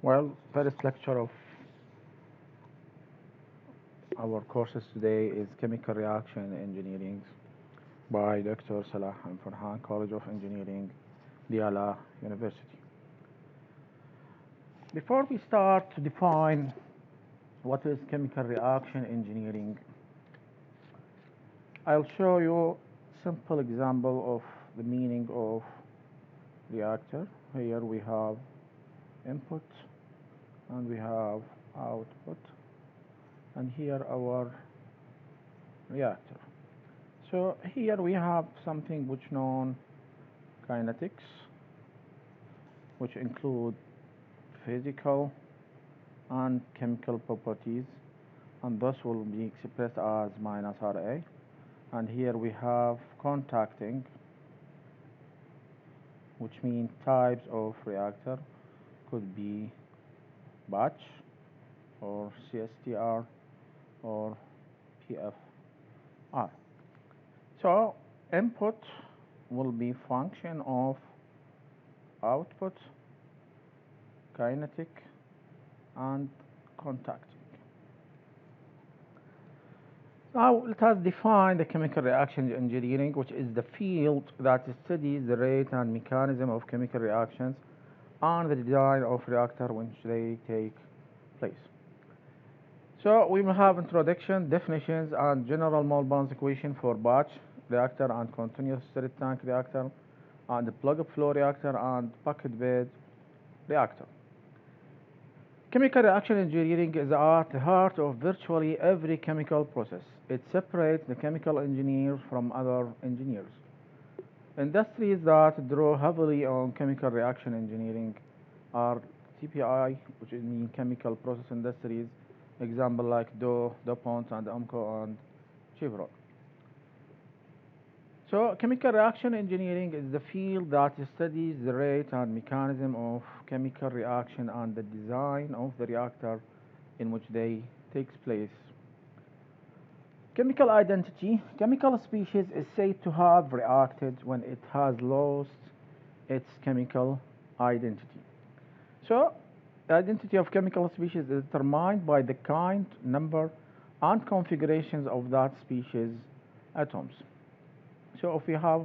Well, first lecture of our courses today is Chemical Reaction Engineering by Dr. Salah and Farhan, College of Engineering, Diyala University. Before we start to define what is chemical reaction engineering, I'll show you simple example of the meaning of reactor. Here we have input and we have output, and here our reactor. So here we have something which known kinetics, which include physical and chemical properties, and thus will be expressed as minus Ra. And here we have contacting, which means types of reactor, could be batch or CSTR or PFR. So input will be function of output, kinetic, and contacting. Now let us define the chemical reaction engineering, which is the field that studies the rate and mechanism of chemical reactions and the design of reactor when they take place. So we will have introduction, definitions, and general mole balance equation for batch reactor and continuous stirred tank reactor, and the plug flow reactor and bucket bed reactor. Chemical reaction engineering is at the heart of virtually every chemical process. It separates the chemical engineer from other engineers. Industries that draw heavily on chemical reaction engineering are CPI, which is mean chemical process industries, example like Dow, DuPont, and Amco and Chevron. So chemical reaction engineering is the field that studies the rate and mechanism of chemical reaction and the design of the reactor in which they takes place. Chemical identity. Chemical species is said to have reacted when it has lost its chemical identity. So the identity of chemical species is determined by the kind, number, and configurations of that species atoms. So if we have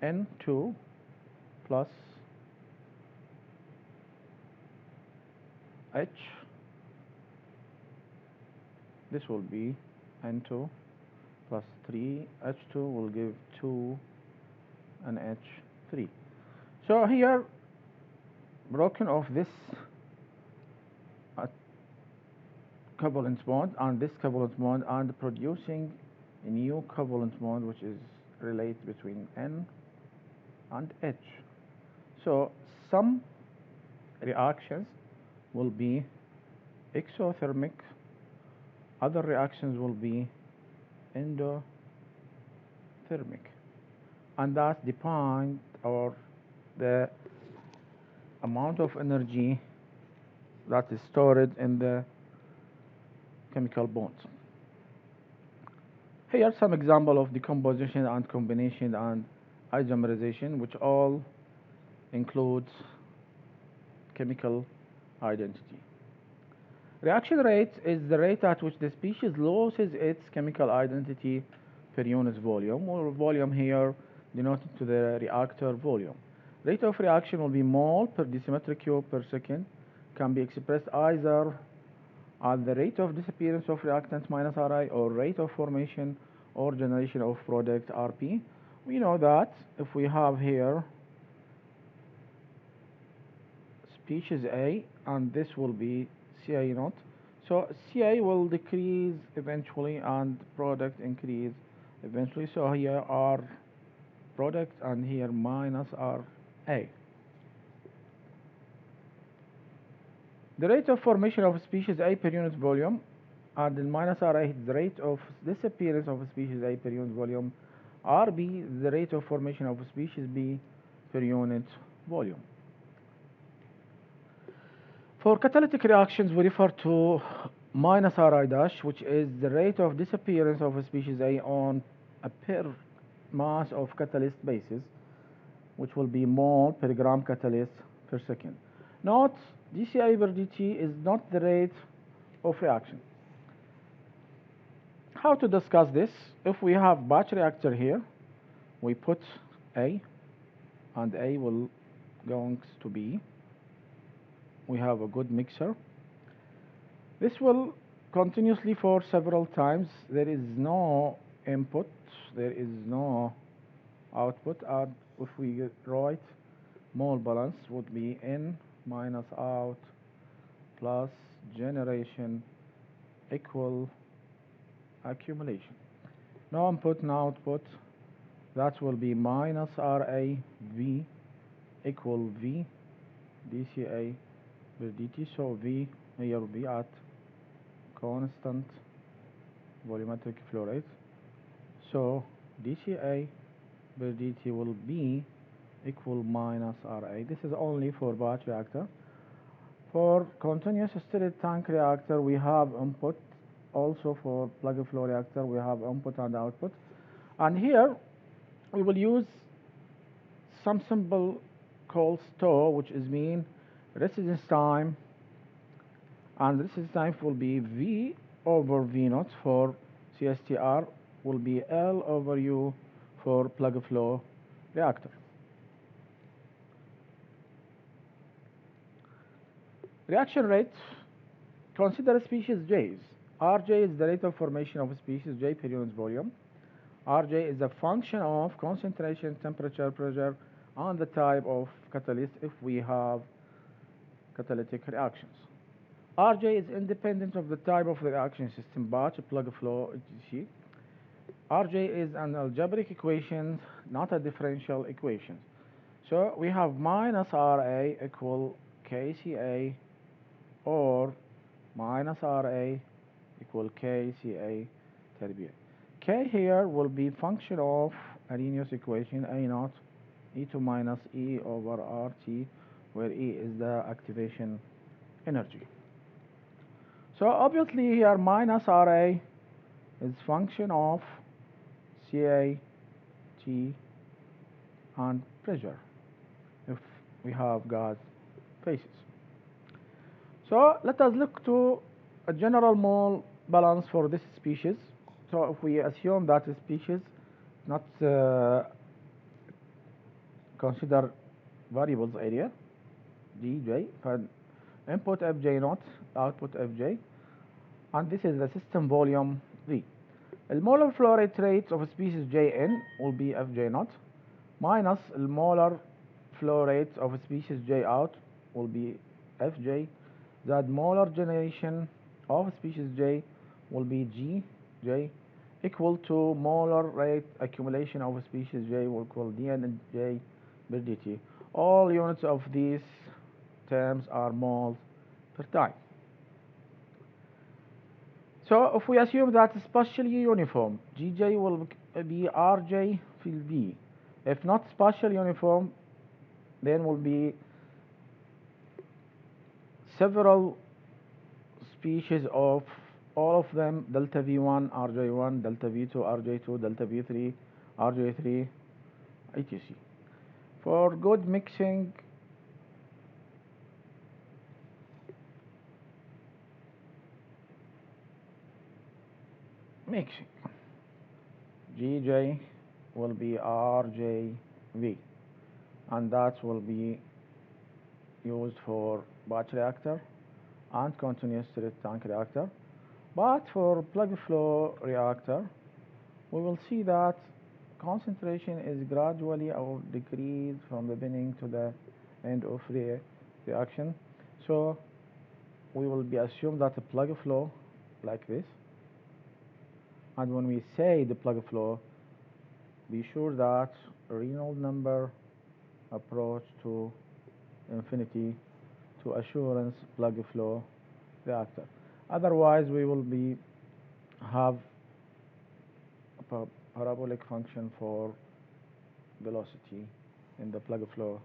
N2 plus H, this will be N2 plus 3, H2 will give 2 and H3. So here, broken off this covalent bond and this covalent bond and producing a new covalent bond which is related between N and H. So some reactions will be exothermic, other reactions will be endothermic, and that depends or the amount of energy that is stored in the chemical bonds. Here are some example of decomposition and combination and isomerization, which all includes chemical identity. Reaction rate is the rate at which the species loses its chemical identity per unit volume, or volume here denoted to the reactor volume. Rate of reaction will be mole per decimeter cube per second, can be expressed either as the rate of disappearance of reactant minus Ri or rate of formation or generation of product Rp. We know that if we have here species A and this will be Ci naught, so Ci will decrease eventually and product increase eventually. So here are product and here minus Ra. The rate of formation of species A per unit volume and the minus Ra is the rate of disappearance of species A per unit volume. Rb is the rate of formation of species B per unit volume. For catalytic reactions, we refer to minus Ri dash, which is the rate of disappearance of a species A on a per mass of catalyst basis, which will be mole per gram catalyst per second. Note dCi per dt is not the rate of reaction. How to discuss this? If we have batch reactor here, we put A, and A will going to B. We have a good mixer. This will continuously for several times. There is no input, there is no output, and if we write mole balance would be in minus out plus generation equal accumulation. No input, no output. That will be minus RA V equal V dCA per dt. So V here will be at constant volumetric flow rate. So dCA per dt will be equal minus RA. This is only for batch reactor. For continuous stirred tank reactor, we have input. Also for plug flow reactor, we have input and output. And here we will use some symbol called STO, which is mean residence time, and residence time will be V over V naught for CSTR, will be L over U for plug flow reactor. Reaction rate, consider species J's. Rj is the rate of formation of species J per unit volume. Rj is a function of concentration, temperature, pressure, and the type of catalyst if we have catalytic reactions. Rj is independent of the type of the reaction system, batch, plug flow, etc. Rj is an algebraic equation, not a differential equation. So we have minus Ra equal Kca or minus Ra equal Kca terbium. K here will be function of Arrhenius equation A naught E2 minus E over RT, where E is the activation energy. So obviously here minus Ra is function of Ca, T, and pressure if we have gas phases. So let us look to a general mole balance for this species. So if we assume that the species not consider variables area dj, and input fj naught, output fj, and this is the system volume V. The molar flow rate of species Jn will be fj naught minus the molar flow rate of species J out will be fj. That molar generation of species J will be Gj equal to molar rate accumulation of species J will equal dnj per dt. All units of these terms are moles per time. So if we assume that spatially uniform, Gj will be Rj field V. If not spatially uniform, then will be several species of all of them delta V1, Rj1, delta V2, Rj2, delta V3, Rj3, etc. For good mixing, Gj will be Rjv, and that will be used for batch reactor and continuous stirred tank reactor. But for plug flow reactor, we will see that concentration is gradually or decreased from the beginning to the end of the reaction. So we will be assumed that the plug flow like this, and when we say the plug flow, be sure that Reynolds number approach to infinity to assurance plug flow reactor. Otherwise, we will be have a parabolic function for velocity in the plug flow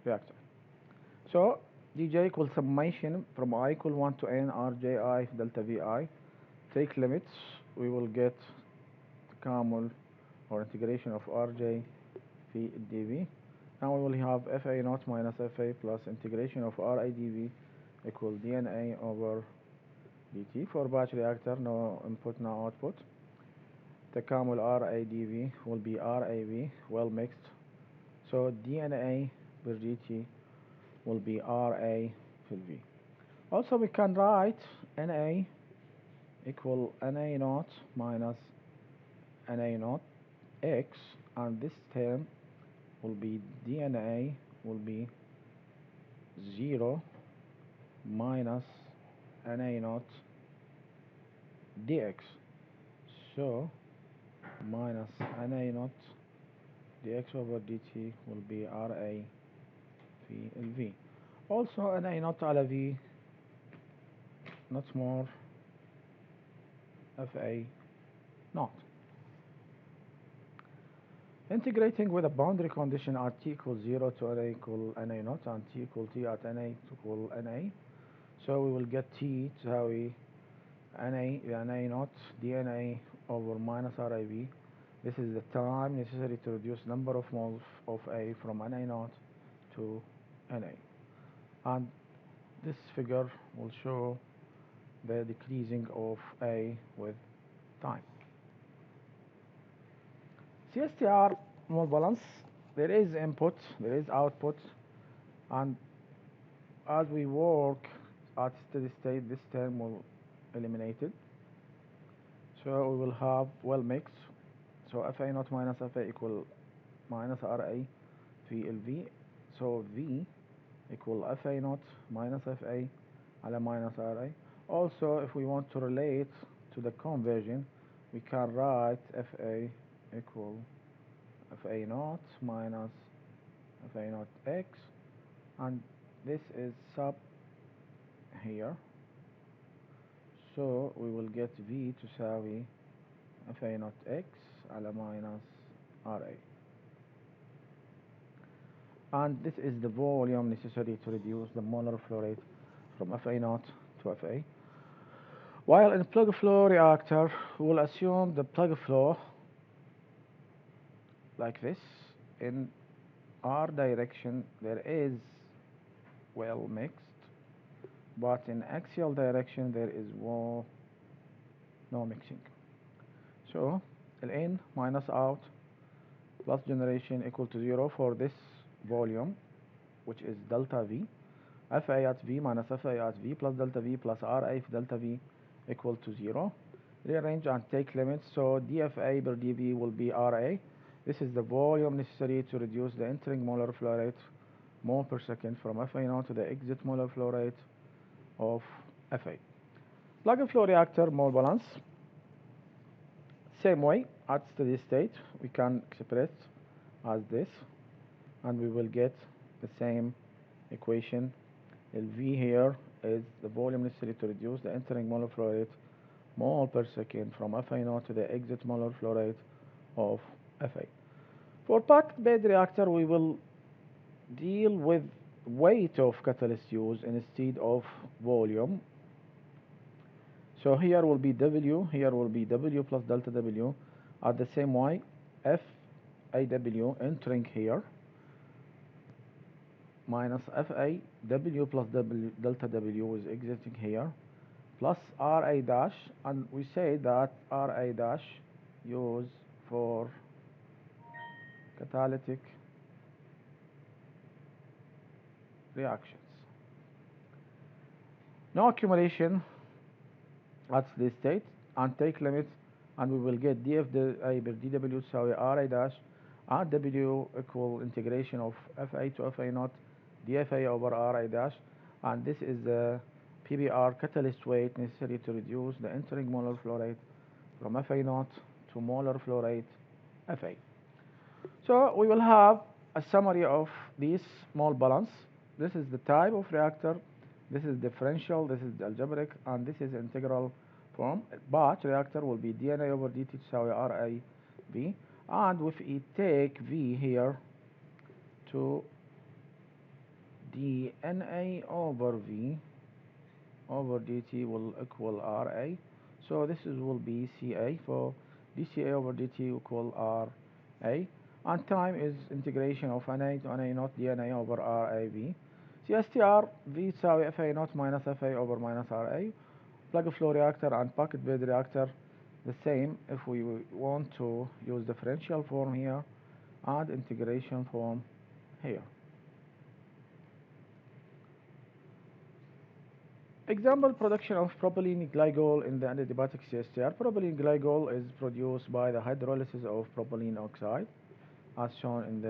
reactor. So dj equals summation from I equal 1 to n rji delta vi. Take limits, we will get common or integration of rj v dv. Now we will have Fa naught minus Fa plus integration of RAdV equal dNA over dt. For batch reactor, no input, no output. تكامل RAdV will be RAV, well mixed. So dNA per dt will be RA fill V. Also we can write Na equal Na naught minus Na naught x, and this term will be dNA will be 0 minus Na naught dx. So minus Na naught dx over dt will be Ra في V. Also Na naught على V not more Fa naught. Integrating with a boundary condition at t equals 0 to Na equal Na naught and t equal t at Na equal Na. So we will get t تساوي Na naught dNA over minus RAV. This is the time necessary to reduce number of moles of A from Na naught to Na. And this figure will show the decreasing of A with time. CSTR mole balance, there is input, there is output, and as we work at steady state, this term will eliminated. So we will have well mixed. So Fa naught minus Fa equal minus Ra في V. So V equal Fa naught minus Fa على minus Ra. Also, if we want to relate to the conversion, we can write Fa equal Fa naught minus Fa naught x, and this is sub here. So we will get V تساوي Fa naught x على minus Ra. And this is the volume necessary to reduce the molar flow rate from Fa naught to Fa. While in plug flow reactor, we will assume the plug flow like this. In R direction there is well mixed, but in axial direction there is no mixing. So in minus out plus generation equal to 0 for this volume, which is delta V. Fa at V minus Fa at V plus delta V plus Ra for delta V equal to 0. Rearrange and take limits, so dFA per dV will be Ra. This is the volume necessary to reduce the entering molar flow rate mole per second from Fa naught to the exit molar flow rate of Fa. Plug and flow reactor mole balance. Same way, at steady state, we can express as this, and we will get the same equation. V here is the volume necessary to reduce the entering molar flow rate mole per second from Fa naught to the exit molar flow rate of Fa. For packed bed reactor, we will deal with weight of catalyst used instead of volume. So here will be W, here will be W plus delta W. At the same way, FAW entering here minus FAW plus delta W is exiting here, plus RA dash, and we say that RA dash used for catalytic reactions. No accumulation at this state, and take limits, and we will get dF per dW تساوي RA dash and W equal integration of Fa to Fa naught dFA over Ra dash, and this is the PBR catalyst weight necessary to reduce the entering molar flow rate from Fa naught to molar flow rate Fa. So we will have a summary of this mole balance. This is the type of reactor, this is differential, this is the algebraic, and this is integral form. Batch reactor will be dNA over dt تساوي RAV, and if we take V here to dNA over V over dt will equal Ra. So this will be Ca, for dCa over dt equal Ra. And time is integration of Na to Na naught dNA over RAB. CSTR V تساوي FA naught minus FA over minus RA. Plug flow reactor and bucket bed reactor the same if we want to use differential form here and integration form here. Example production of propylene glycol in the adiabatic CSTR. Propylene glycol is produced by the hydrolysis of propylene oxide as shown in the